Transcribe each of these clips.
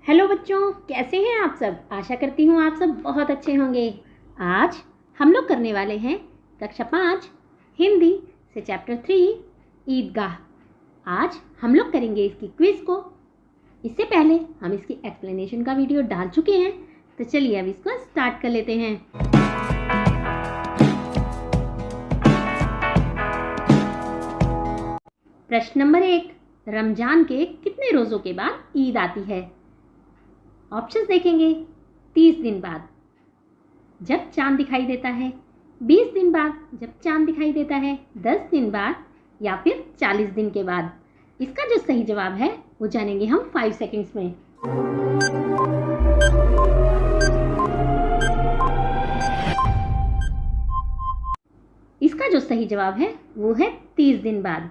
Hello बच्चों, कैसे हैं आप सब। आशा करती हूँ आप सब बहुत अच्छे होंगे। आज हम लोग करने वाले हैं कक्षा 5 हिंदी से चैप्टर 3 ईदगाह। आज हम लोग करेंगे इसकी क्विज को। इससे पहले हम इसकी एक्सप्लेनेशन का वीडियो डाल चुके हैं, तो चलिए अब इसको स्टार्ट कर लेते हैं। प्रश्न नंबर 1, रमजान के कितने रोज़ों के बाद ईद आती है। ऑप्शंस देखेंगे। 30 दिन बाद जब चांद दिखाई देता है, 20 दिन बाद जब चांद दिखाई देता है, 10 दिन बाद या फिर 40 दिन के बाद। इसका जो सही जवाब है वो जानेंगे हम 5 सेकंड्स में। इसका जो सही जवाब है वो है 30 दिन बाद।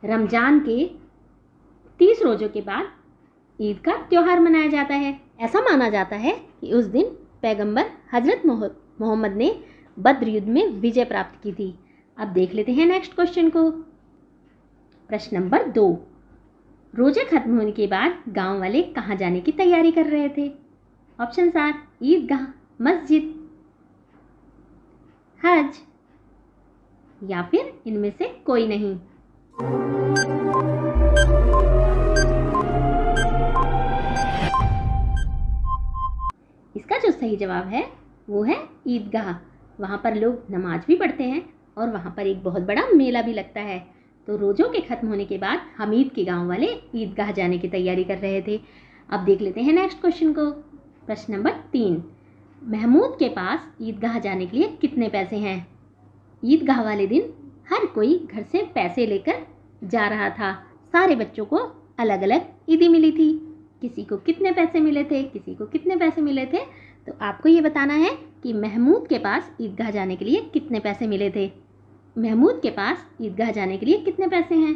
रमजान के 30 रोज़ों के बाद ईद का त्योहार मनाया जाता है। ऐसा माना जाता है कि उस दिन पैगंबर हजरत मोहम्मद ने बद्र युद्ध में विजय प्राप्त की थी। अब देख लेते हैं नेक्स्ट क्वेश्चन को। प्रश्न नंबर 2, रोजे खत्म होने के बाद गांव वाले कहाँ जाने की तैयारी कर रहे थे। ऑप्शन आर ईदगाह, मस्जिद, हज या फिर इनमें से कोई नहीं। इसका जो सही जवाब है वो है ईदगाह। वहाँ पर लोग नमाज भी पढ़ते हैं और वहाँ पर एक बहुत बड़ा मेला भी लगता है। तो रोज़ों के ख़त्म होने के बाद हमीद के गांव वाले ईदगाह जाने की तैयारी कर रहे थे। अब देख लेते हैं नेक्स्ट क्वेश्चन को। प्रश्न नंबर 3, महमूद के पास ईदगाह जाने के लिए कितने पैसे हैं। ईदगाह वाले दिन हर कोई घर से पैसे लेकर जा रहा था। सारे बच्चों को अलग अलग ईदी मिली थी। किसी को कितने पैसे मिले थे, किसी को कितने पैसे मिले थे। तो आपको ये बताना है कि महमूद के पास ईदगाह जाने के लिए कितने पैसे मिले थे। महमूद के पास ईदगाह जाने के लिए कितने पैसे हैं।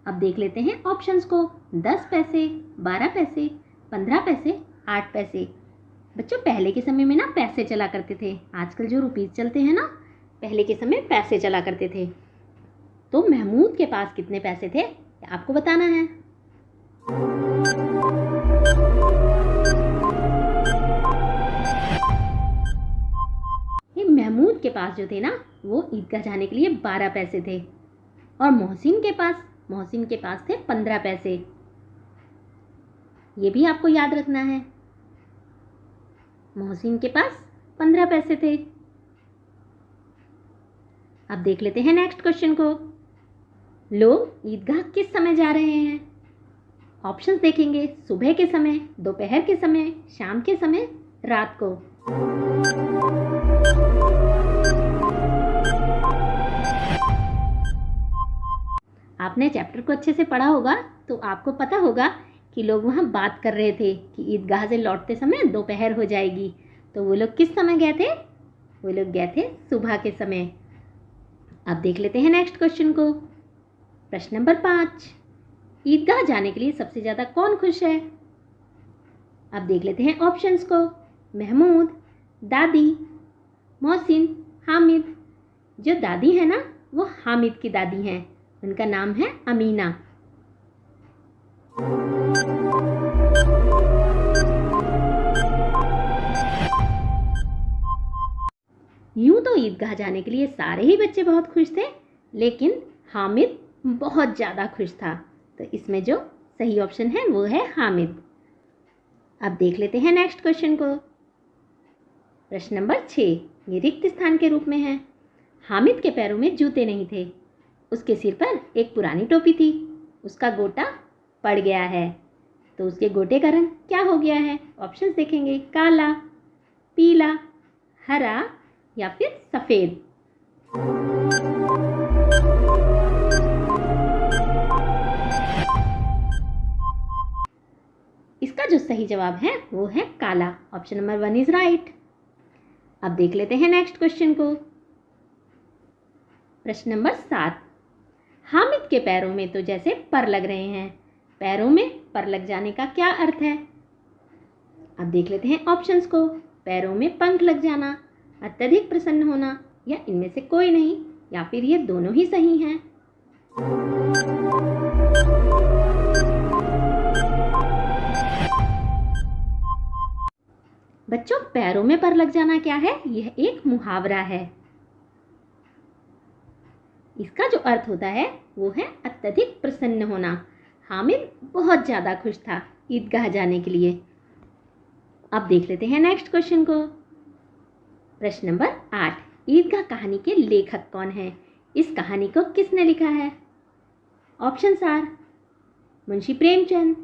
अब देख लेते हैं ऑप्शंस को। 10 पैसे, 12 पैसे, 15 पैसे, 8 पैसे। बच्चों पहले के समय में ना पैसे चला करते थे। आजकल जो रुपीज़ चलते हैं ना, पहले के समय पैसे चला करते थे। तो महमूद के पास कितने पैसे थे आपको बताना है। ये महमूद के पास जो थे ना, वो ईदगाह जाने के लिए 12 पैसे थे। और मोहसिन के पास थे 15 पैसे। ये भी आपको याद रखना है। मोहसिन के पास 15 पैसे थे। अब देख लेते हैं नेक्स्ट क्वेश्चन को। लोग ईदगाह किस समय जा रहे हैं। ऑप्शंस देखेंगे। सुबह के समय, दोपहर के समय, शाम के समय, रात को। आपने चैप्टर को अच्छे से पढ़ा होगा तो आपको पता होगा कि लोग वहाँ बात कर रहे थे कि ईदगाह से लौटते समय दोपहर हो जाएगी। तो वो लोग किस समय गए थे। वो लोग गए थे सुबह के समय। अब देख लेते हैं नेक्स्ट क्वेश्चन को। प्रश्न नंबर 5, ईदगाह जाने के लिए सबसे ज़्यादा कौन खुश है। अब देख लेते हैं ऑप्शंस को। महमूद, दादी, मोहसिन, हामिद। जो दादी है ना, वो हामिद की दादी हैं। उनका नाम है अमीना। यूं तो ईदगाह जाने के लिए सारे ही बच्चे बहुत खुश थे, लेकिन हामिद बहुत ज़्यादा खुश था। तो इसमें जो सही ऑप्शन है वो है हामिद। अब देख लेते हैं नेक्स्ट क्वेश्चन को। प्रश्न नंबर 6, ये रिक्त स्थान के रूप में है। हामिद के पैरों में जूते नहीं थे। उसके सिर पर एक पुरानी टोपी थी। उसका गोटा पड़ गया है। तो उसके गोटे का रंग क्या हो गया है। ऑप्शंस देखेंगे। काला, पीला, हरा या फिर सफ़ेद। इसका जो सही जवाब है वो है काला। Option number 1 is right. अब देख लेते हैं नेक्स्ट क्वेश्चन को। प्रश्न नंबर 7, हामिद के पैरों में तो जैसे पर लग रहे हैं। पैरों में पर लग जाने का क्या अर्थ है। अब देख लेते हैं ऑप्शंस को। पैरों में पंख लग जाना, अत्यधिक प्रसन्न होना या इनमें से कोई नहीं, या फिर ये दोनों ही सही हैं। बच्चों, पैरों में पर लग जाना क्या है? यह एक मुहावरा है। इसका जो अर्थ होता है वो है अत्यधिक प्रसन्न होना। हामिद बहुत ज़्यादा खुश था ईदगाह जाने के लिए। अब देख लेते हैं नेक्स्ट क्वेश्चन को। प्रश्न नंबर 8, ईदगाह कहानी के लेखक कौन हैं? इस कहानी को किसने लिखा है? ऑप्शंस आर मुंशी प्रेमचंद,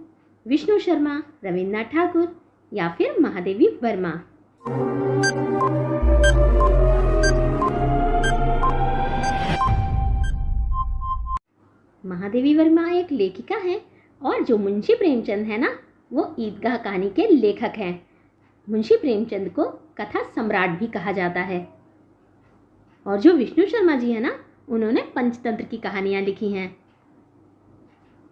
विष्णु शर्मा, रविन्द्रनाथ ठाकुर या फिर महादेवी वर्मा। महादेवी वर्मा एक लेखिका है और जो मुंशी प्रेमचंद है ना, वो ईदगाह कहानी के लेखक हैं। मुंशी प्रेमचंद को कथा सम्राट भी कहा जाता है। और जो विष्णु शर्मा जी है ना, उन्होंने पंचतंत्र की कहानियाँ लिखी हैं।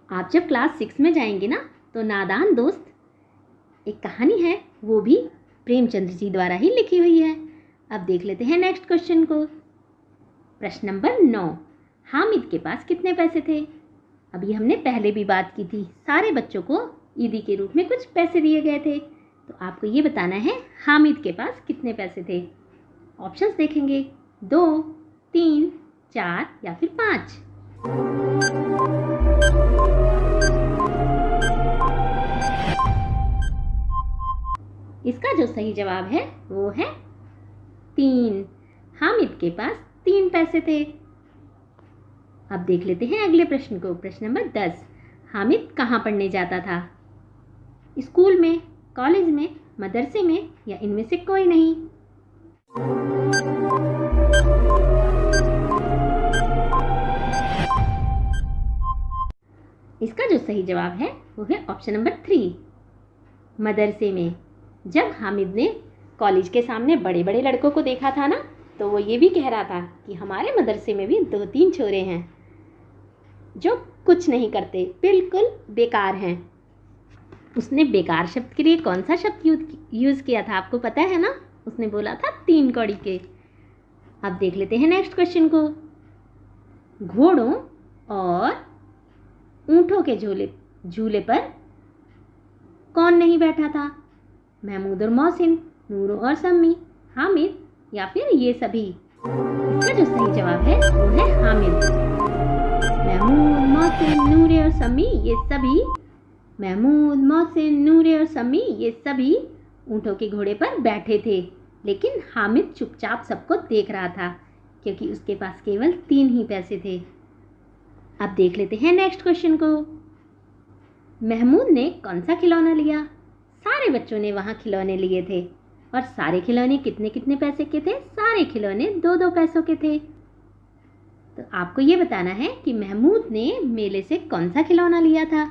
आप जब क्लास 6 में जाएंगे ना, तो नादान दोस्त एक कहानी है, वो भी प्रेमचंद जी द्वारा ही लिखी हुई है। अब देख लेते हैं नेक्स्ट क्वेश्चन को। प्रश्न नंबर 9, हामिद के पास कितने पैसे थे? अभी हमने पहले भी बात की थी, सारे बच्चों को ईदी के रूप में कुछ पैसे दिए गए थे। तो आपको ये बताना है हामिद के पास कितने पैसे थे। ऑप्शंस देखेंगे 2, 3, 4 या फिर 5। इसका जो सही जवाब है वो है 3। हामिद के पास 3 पैसे थे। अब देख लेते हैं अगले प्रश्न को। प्रश्न नंबर 10, हामिद कहाँ पढ़ने जाता था? स्कूल में, कॉलेज में, मदरसे में या इनमें से कोई नहीं? इसका जो सही जवाब है वो है ऑप्शन नंबर 3, मदरसे में। जब हामिद ने कॉलेज के सामने बड़े बड़े लड़कों को देखा था ना, तो वो ये भी कह रहा था कि हमारे मदरसे में भी 2-3 छोरे हैं जो कुछ नहीं करते, बिल्कुल बेकार हैं। उसने बेकार शब्द के लिए कौन सा शब्द यूज़ किया था आपको पता है ना? उसने बोला था 3 कौड़ी के। अब देख लेते हैं नेक्स्ट क्वेश्चन को। घोड़ों और ऊँटों के झूले पर कौन नहीं बैठा था? महमूद और मोहसिन, नूर और सम्मी, हामिद या फिर ये सभी? इसका जो सही जवाब है वो है हामिद। महमूद, मोहसिन, नूरे और सम्मी ये सभी, महमूद, मोहसिन, नूरे और सम्मी ये सभी ऊँटों के घोड़े पर बैठे थे, लेकिन हामिद चुपचाप सबको देख रहा था क्योंकि उसके पास केवल 3 ही पैसे थे। अब देख लेते हैं नेक्स्ट क्वेश्चन को। महमूद ने कौन सा खिलौना लिया? सारे बच्चों ने वहाँ खिलौने लिए थे और सारे खिलौने कितने कितने पैसे के थे? सारे खिलौने 2-2 पैसों के थे। तो आपको ये बताना है कि महमूद ने मेले से कौन सा खिलौना लिया था।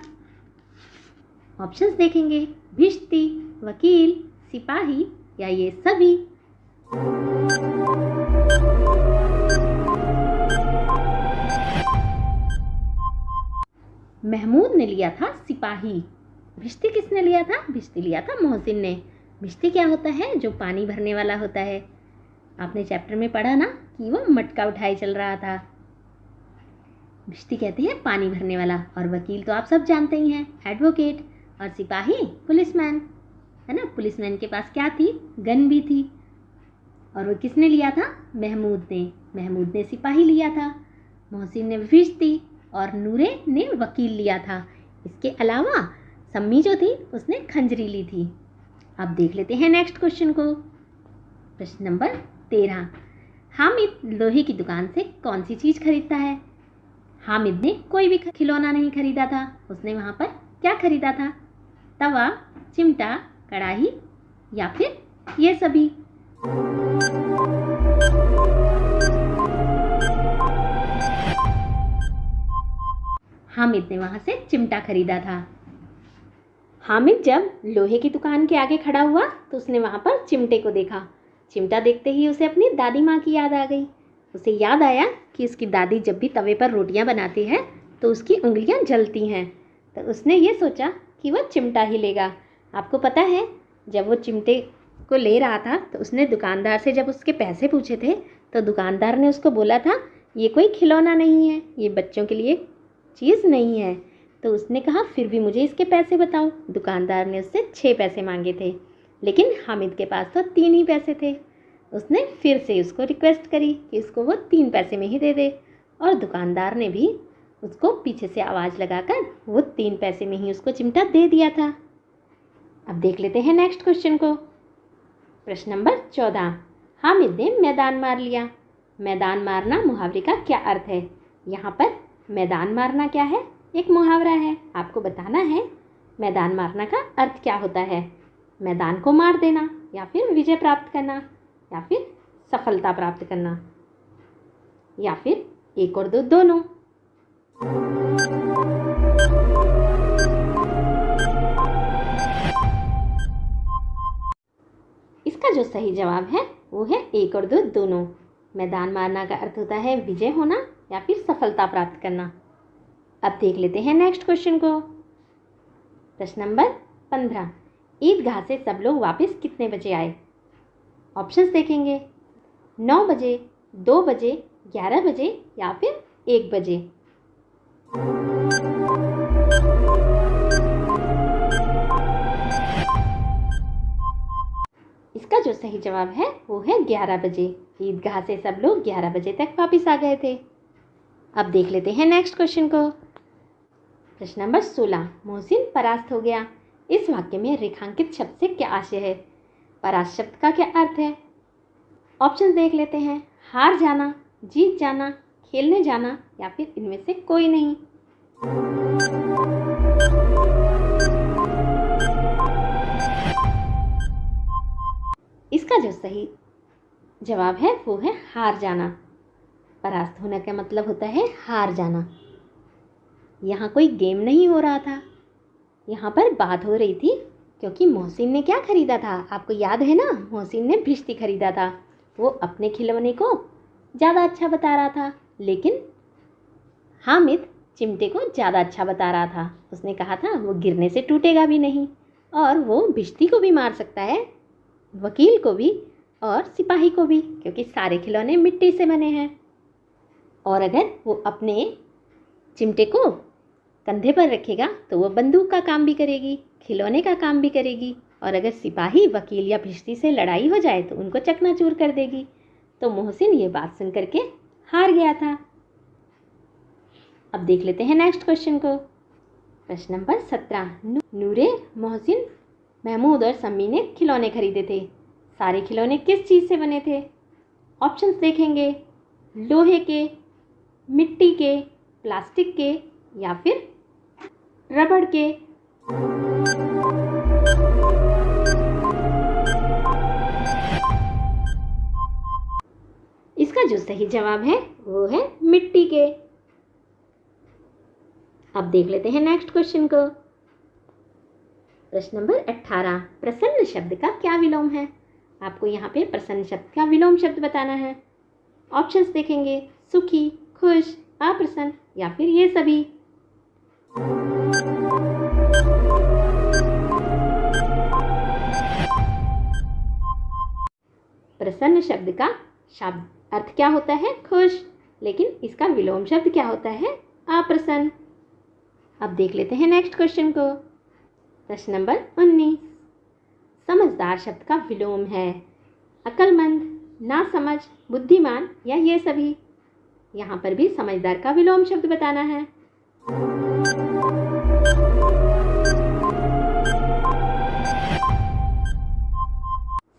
ऑप्शंस देखेंगे भिश्ती, वकील, सिपाही या ये सभी? महमूद ने लिया था सिपाही। भिश्ती किसने लिया था? भिश्ती लिया था मोहसिन ने। भिश्ती क्या होता है? जो पानी भरने वाला होता है। आपने चैप्टर में पढ़ा ना कि वो मटका उठाए चल रहा था। भिश्ती कहते हैं पानी भरने वाला। और वकील तो आप सब जानते ही हैं, एडवोकेट। और सिपाही पुलिसमैन, है ना? पुलिसमैन के पास क्या थी? गन भी थी। और वो किसने लिया था? महमूद ने। महमूद ने सिपाही लिया था, मोहसिन ने भिश्ती और नूरे ने वकील लिया था। इसके अलावा सम्मी जो थी उसने खंजरी ली थी। अब देख लेते हैं नेक्स्ट क्वेश्चन को। प्रश्न नंबर 13, हामिद लोहे की दुकान से कौन सी चीज़ खरीदता है? हामिद ने कोई भी खिलौना नहीं खरीदा था। उसने वहाँ पर क्या खरीदा था? तवा, चिमटा, कढ़ाई या फिर ये सभी? हामिद ने वहाँ से चिमटा खरीदा था। हामिद जब लोहे की दुकान के आगे खड़ा हुआ तो उसने वहाँ पर चिमटे को देखा। चिमटा देखते ही उसे अपनी दादी माँ की याद आ गई। उसे याद आया कि उसकी दादी जब भी तवे पर रोटियाँ बनाती है तो उसकी उंगलियाँ जलती हैं। तो उसने ये सोचा कि वह चिमटा ही लेगा। आपको पता है, जब वो चिमटे को ले रहा था तो उसने दुकानदार से जब उसके पैसे पूछे थे तो दुकानदार ने उसको बोला था ये कोई खिलौना नहीं है, ये बच्चों के लिए चीज़ नहीं है। तो उसने कहा फिर भी मुझे इसके पैसे बताओ। दुकानदार ने उससे 6 पैसे मांगे थे। लेकिन हामिद के पास तो 3 ही पैसे थे। उसने फिर से उसको रिक्वेस्ट करी कि उसको वो 3 पैसे में ही दे दे, और दुकानदार ने भी उसको पीछे से आवाज़ लगाकर वो 3 पैसे में ही उसको चिमटा दे दिया था। अब देख लेते हैं नेक्स्ट क्वेश्चन को। प्रश्न नंबर 14, हामिद ने मैदान मार लिया। मैदान मारना मुहावरे का क्या अर्थ है? यहाँ पर मैदान मारना क्या है? एक मुहावरा है। आपको बताना है मैदान मारना का अर्थ क्या होता है। मैदान को मार देना, या फिर विजय प्राप्त करना, या फिर सफलता प्राप्त करना, या फिर एक और दो दोनों। इसका जो सही जवाब है वो है एक और दो दोनों। मैदान मारना का अर्थ होता है विजय होना या फिर सफलता प्राप्त करना। अब देख लेते हैं नेक्स्ट क्वेश्चन को। प्रश्न नंबर 15, ईदगाह से सब लोग वापस कितने बजे आए? ऑप्शंस देखेंगे। 9 बजे, 2 बजे, 11 बजे, या फिर 1 बजे। इसका जो सही जवाब है वो है 11 बजे। ईदगाह से सब लोग 11 बजे तक वापस आ गए थे। अब देख लेते हैं नेक्स्ट क्वेश्चन को। प्रश्न नंबर 16, मोहसिन परास्त हो गया। इस वाक्य में रेखांकित शब्द से क्या आशय है? परास्त शब्द का क्या अर्थ है? ऑप्शन देख लेते हैं। हार जाना, जीत जाना, खेलने जाना, या फिर इनमें से कोई नहीं। इसका जो सही जवाब है वो है हार जाना। परास्त होने का मतलब होता है हार जाना। यहाँ कोई गेम नहीं हो रहा था, यहाँ पर बात हो रही थी, क्योंकि मोहसिन ने क्या खरीदा था? आपको याद है ना, मोहसिन ने भिश्ती खरीदा था। वो अपने खिलौने को ज़्यादा अच्छा बता रहा था, लेकिन हामिद चिमटे को ज़्यादा अच्छा बता रहा था। उसने कहा था वो गिरने से टूटेगा भी नहीं, और वो भिश्ती को भी मार सकता है, वकील को भी और सिपाही को भी, क्योंकि सारे खिलौने मिट्टी से बने हैं। और अगर वो अपने चिमटे को कंधे पर रखेगा तो वो बंदूक का काम भी करेगी, खिलौने का काम भी करेगी, और अगर सिपाही, वकील या भिश्ती से लड़ाई हो जाए तो उनको चकनाचूर कर देगी। तो मोहसिन ये बात सुन करके हार गया था। अब देख लेते हैं नेक्स्ट क्वेश्चन को। प्रश्न नंबर 17, नूरे, मोहसिन, महमूद और सम्मी ने खिलौने खरीदे थे। सारे खिलौने किस चीज़ से बने थे? ऑप्शंस देखेंगे। लोहे के, मिट्टी के, प्लास्टिक के, या फिर रबड़ के। इसका जो सही जवाब है वो है मिट्टी के। अब देख लेते हैं नेक्स्ट क्वेश्चन को। प्रश्न नंबर 18, प्रसन्न शब्द का क्या विलोम है? आपको यहाँ पे प्रसन्न शब्द का विलोम शब्द बताना है। ऑप्शंस देखेंगे। सुखी, खुश, अप्रसन्न, या फिर ये सभी। प्रसन्न शब्द का शब्द अर्थ क्या होता है? खुश, लेकिन इसका विलोम शब्द क्या होता है? अप्रसन्न। अब देख लेते हैं नेक्स्ट क्वेश्चन को। प्रश्न नंबर 19, समझदार शब्द का विलोम है अक्लमंद, नासमझ, बुद्धिमान, या ये सभी। यहाँ पर भी समझदार का विलोम शब्द बताना है।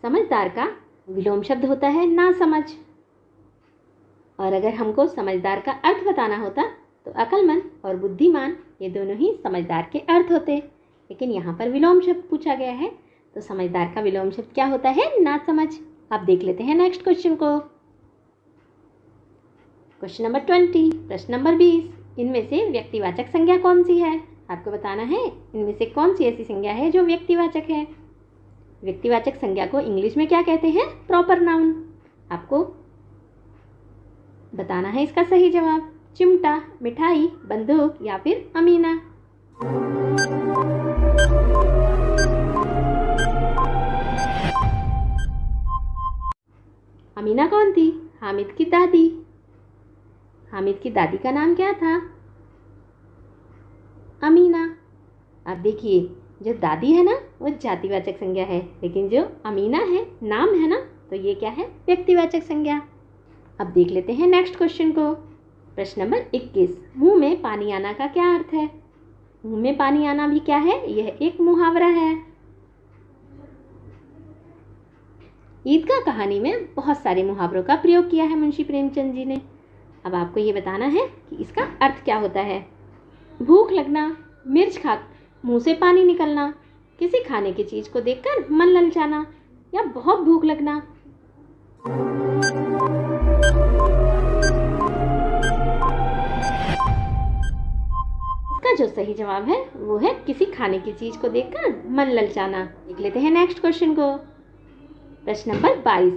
समझदार का विलोम शब्द होता है नासमझ, और अगर हमको समझदार का अर्थ बताना होता तो अक्लमंद और बुद्धिमान ये दोनों ही समझदार के अर्थ होते, लेकिन यहाँ पर विलोम शब्द पूछा गया है, तो समझदार का विलोम शब्द क्या होता है? नासमझ। अब देख लेते हैं नेक्स्ट क्वेश्चन को। क्वेश्चन नंबर 20, प्रश्न नंबर 20, इनमें से व्यक्तिवाचक संज्ञा कौन सी है? आपको बताना है इनमें से कौन सी ऐसी संज्ञा है जो व्यक्तिवाचक है। व्यक्तिवाचक संज्ञा को इंग्लिश में क्या कहते हैं? Proper noun. आपको बताना है इसका सही जवाब। चिमटा, मिठाई, बंदूक, या फिर अमीना। अमीना कौन थी? हामिद की दादी। हामिद की दादी का नाम क्या था? अमीना। अब देखिए जो दादी है ना वो जातिवाचक संज्ञा है, लेकिन जो अमीना है नाम है ना, तो ये क्या है? व्यक्तिवाचक संज्ञा। अब देख लेते हैं नेक्स्ट क्वेश्चन को। प्रश्न नंबर 21, मुंह में पानी आना का क्या अर्थ है? मुंह में पानी आना भी क्या है? यह एक मुहावरा है। ईदगाह कहानी में बहुत सारे मुहावरों का प्रयोग किया है मुंशी प्रेमचंद जी ने। अब आपको ये बताना है कि इसका अर्थ क्या होता है। भूख लगना, मिर्च खा मुंह से पानी निकलना, किसी खाने की चीज को देखकर मन ललचाना, या बहुत भूख लगना। इसका जो सही जवाब है वो है किसी खाने की चीज को देखकर मन ललचाना। देख लेते हैं नेक्स्ट क्वेश्चन को। प्रश्न नंबर 22,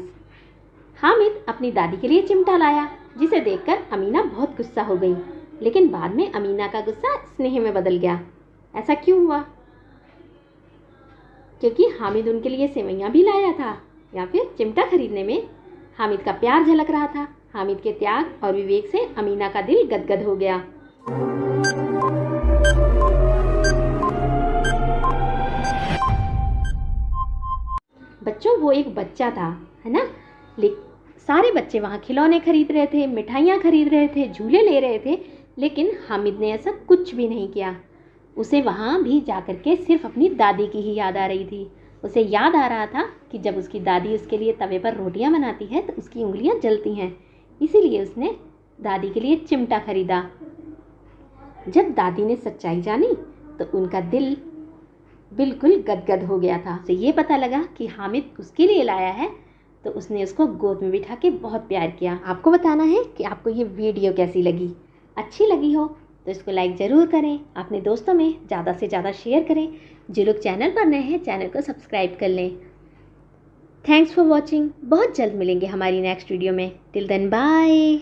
हामिद अपनी दादी के लिए चिमटा लाया, जिसे देखकर अमीना बहुत गुस्सा हो गई, लेकिन बाद में अमीना का गुस्सा स्नेह में बदल गया। ऐसा क्यों हुआ? क्योंकि हामिद उनके लिए सेवइयां भी लाया था, या फिर चिमटा खरीदने में हामिद का प्यार झलक रहा था। हामिद के त्याग और विवेक से अमीना का दिल गदगद हो गया। बच्चों, वो एक बच्चा था, है ना? सारे बच्चे वहाँ खिलौने खरीद रहे थे, मिठाइयाँ खरीद रहे थे, झूले ले रहे थे, लेकिन हामिद ने ऐसा कुछ भी नहीं किया। उसे वहाँ भी जाकर के सिर्फ अपनी दादी की ही याद आ रही थी। उसे याद आ रहा था कि जब उसकी दादी उसके लिए तवे पर रोटियाँ बनाती है तो उसकी उंगलियाँ जलती हैं, इसीलिए उसने दादी के लिए चिमटा खरीदा। जब दादी ने सच्चाई जानी तो उनका दिल बिल्कुल गदगद हो गया था। तो ये पता लगा कि हामिद उसके लिए लाया है, तो उसने उसको गोद में बिठा के बहुत प्यार किया। आपको बताना है कि आपको ये वीडियो कैसी लगी। अच्छी लगी हो तो इसको लाइक ज़रूर करें, अपने दोस्तों में ज़्यादा से ज़्यादा शेयर करें। जो लोग चैनल पर नए हैं चैनल को सब्सक्राइब कर लें। Thanks for watching. बहुत जल्द मिलेंगे हमारी नेक्स्ट वीडियो में। Till then bye.